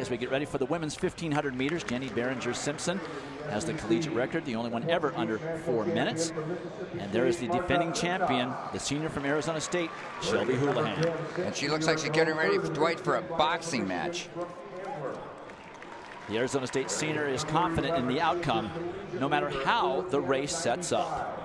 as we get ready for the women's 1500 meters. Jenny Behringer-Simpson has the collegiate record, the only one ever under 4 minutes. And there is the defending champion, the senior from Arizona State, Shelby Houlihan. And she looks like she's getting ready, Dwight, for a boxing match. The Arizona State senior is confident in the outcome, no matter how the race sets up.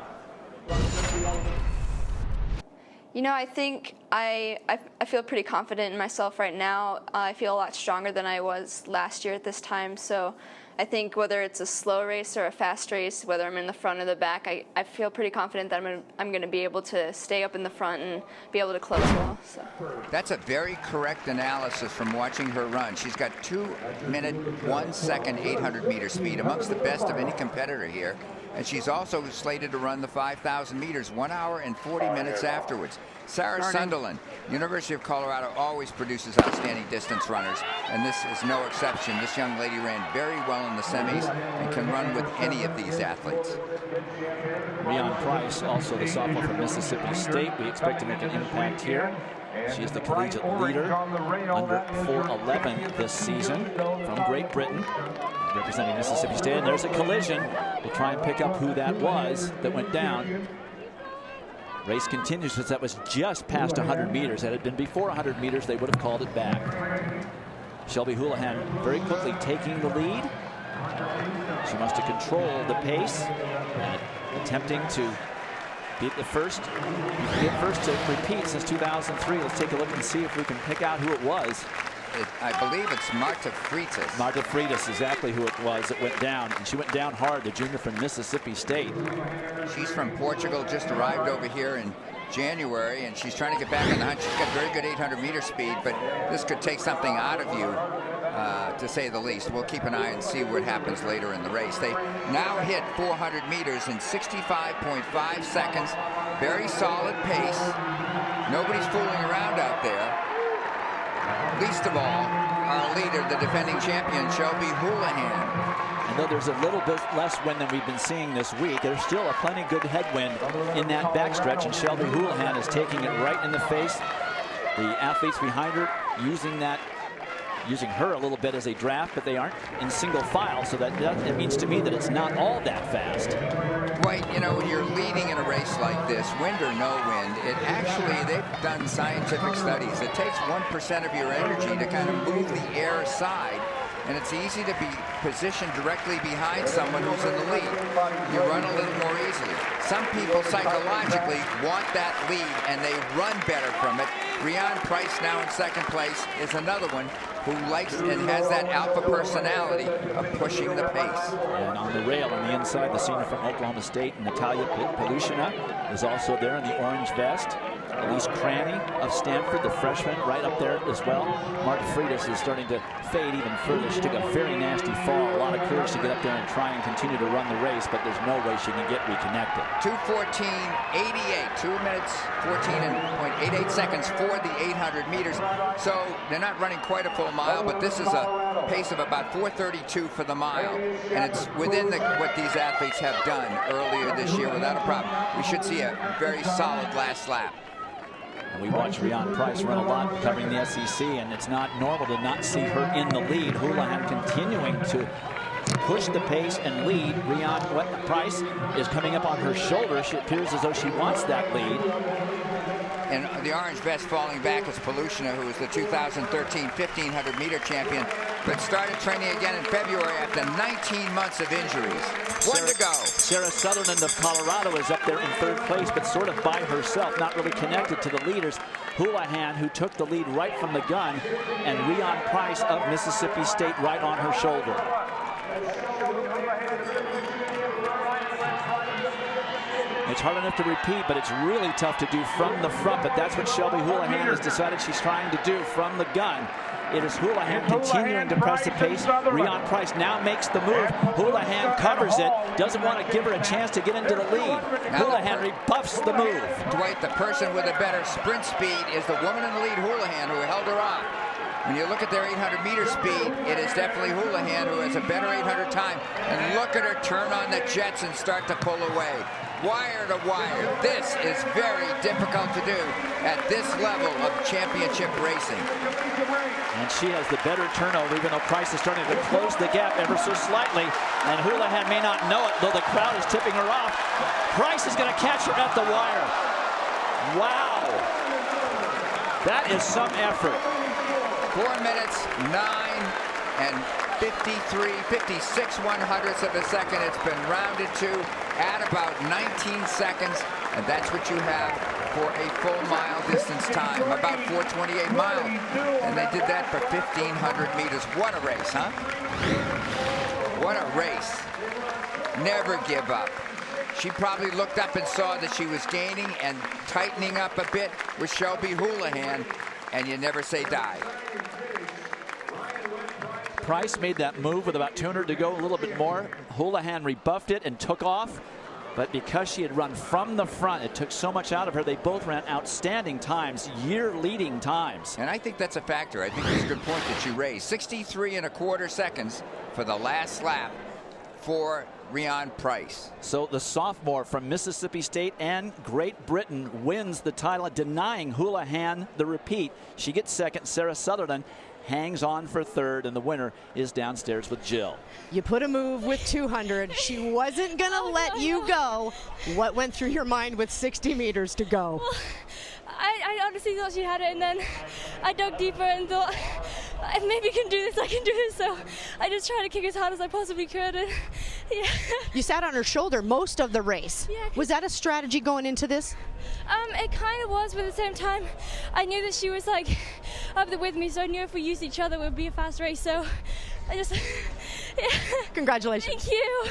You know, I think I feel pretty confident in myself right now. I feel a lot stronger than I was last year at this time. So I think whether it's a slow race or a fast race, whether I'm in the front or the back, I feel pretty confident that I'm going to be able to stay up in the front and be able to close well. So. That's a very correct analysis from watching her run. She's got 2 minute 1 second 800 meter speed, amongst the best of any competitor here. And she's also slated to run the 5,000 meters 1 hour and 40 minutes afterwards. Sarah Sunderland, University of Colorado, always produces outstanding distance runners, and this is no exception. This young lady ran very well in the semis and can run with any of these athletes. Rhianwedd Price, also the sophomore from Mississippi State. We expect to make an impact here. She's the collegiate leader under 4:11 this season from Great Britain, representing Mississippi State. And there's a collision. We'll try and pick up who that was that went down. Race continues, since that was just past 100 meters. Had it been before 100 meters, they would have called it back. Shelby Houlihan very quickly taking the lead. She wants to control the pace, and attempting to beat the first. To repeat since 2003. Let's take a look and see if we can pick out who it was. I believe it's Marta Freitas. Marta Freitas, exactly who it was that went down. And she went down hard, the junior from Mississippi State. She's from Portugal, just arrived over here in January, and she's trying to get back on the hunt. She's got very good 800 meter speed, but this could take something out of you, to say the least. We'll keep an eye and see what happens later in the race. They now hit 400 meters in 65.5 seconds. Very solid pace. Nobody's fooling around out there. Least of all, our leader, the defending champion, Shelby Houlihan. And though there's a little bit less wind than we've been seeing this week, there's still a plenty good headwind in that backstretch, and Shelby Houlihan is taking it right in the face. The athletes behind her using her a little bit as a draft, but they aren't in single file, so it means to me that it's not all that fast. Right, you know, when you're leading in a race like this, wind or no wind, they've done scientific studies. It takes 1% of your energy to kind of move the air aside, and it's easy to be positioned directly behind someone who's in the lead. You run a little more easily. Some people psychologically want that lead, and they run better from it. Rhianwedd Price, now in second place, is another one who likes and has that alpha personality of pushing the pace. And on the rail on the inside, the senior from Oklahoma State, Natalia Pelushina, is also there in the orange vest. Elise Cranny of Stanford, the freshman, right up there as well. Marta Freitas is starting to fade even further. She took a very nasty fall. A lot of courage to get up there and try and continue to run the race, but there's no way she can get reconnected. 2:14.88, 2 minutes 14.88 seconds for the 800 meters. So they're not running quite a full mile, but this is a pace of about 4:32 for the mile, and it's within what these athletes have done earlier this year without a problem. We should see a very solid last lap. And we watch Rhianwedd Price run a lot covering the SEC, and it's not normal to not see her in the lead. Houlihan continuing to push the pace and lead. Rhianwedd Price is coming up on her shoulder. She appears as though she wants that lead. And the orange vest falling back is Pelushina, who was the 2013 1500 meter champion, but started training again in February after 19 months of injuries. One to go. Sarah Sutherland of Colorado is up there in third place, but sort of by herself, not really connected to the leaders. Houlihan, who took the lead right from the gun, and Rhianwedd Price of Mississippi State right on her shoulder. It's hard enough to repeat, but it's really tough to do from the front. But that's what Shelby Houlihan has decided she's trying to do from the gun. It is Houlihan continuing to press the pace. Rhianwedd Price now makes the move. Houlihan covers it. Doesn't want to give her a chance to get into the lead. Houlihan rebuffs the move. Dwight, the person with a better sprint speed is the woman in the lead, Houlihan, who held her off. When you look at their 800 meter speed, it is definitely Houlihan who has a better 800 time. And look at her turn on the jets and start to pull away. Wire to wire. This is very difficult to do at this level of championship racing. And she has the better turnover, even though Price is starting to close the gap ever so slightly. And Houlihan may not know it, though the crowd is tipping her off. Price is going to catch her at the wire. Wow. That is some effort. 4 minutes, 9 and 56 100ths of a second. It's been rounded to at about 19 seconds. And that's what you have for a full mile distance time, about 4:28 miles. And they did that for 1,500 meters. What a race, huh? What a race. Never give up. She probably looked up and saw that she was gaining and tightening up a bit with Shelby Houlihan, and you never say die. Price made that move with about 200 to go, a little bit more. Houlihan rebuffed it and took off. But because she had run from the front, it took so much out of her. They both ran outstanding times, year-leading times. And I think that's a factor. I think it's a good point that you raised. 63 1/4 seconds for the last lap for Rhianwedd Price. So the sophomore from Mississippi State and Great Britain wins the title, denying Houlihan the repeat. She gets second. Sarah Sutherland hangs on for third, and the winner is downstairs with Jill. You put a move with 200. She wasn't going to let you go. What went through your mind with 60 meters to go? Well, I honestly thought she had it, and then I dug deeper and thought, if maybe I can do this, I can do this. So I just tried to kick as hard as I possibly could. And yeah. You sat on her shoulder most of the race. Yeah, was that a strategy going into this? It kind of was, but at the same time, I knew that she was like up there with me, so I knew if we used each other, it would be a fast race. So I just, yeah. Congratulations. Thank you.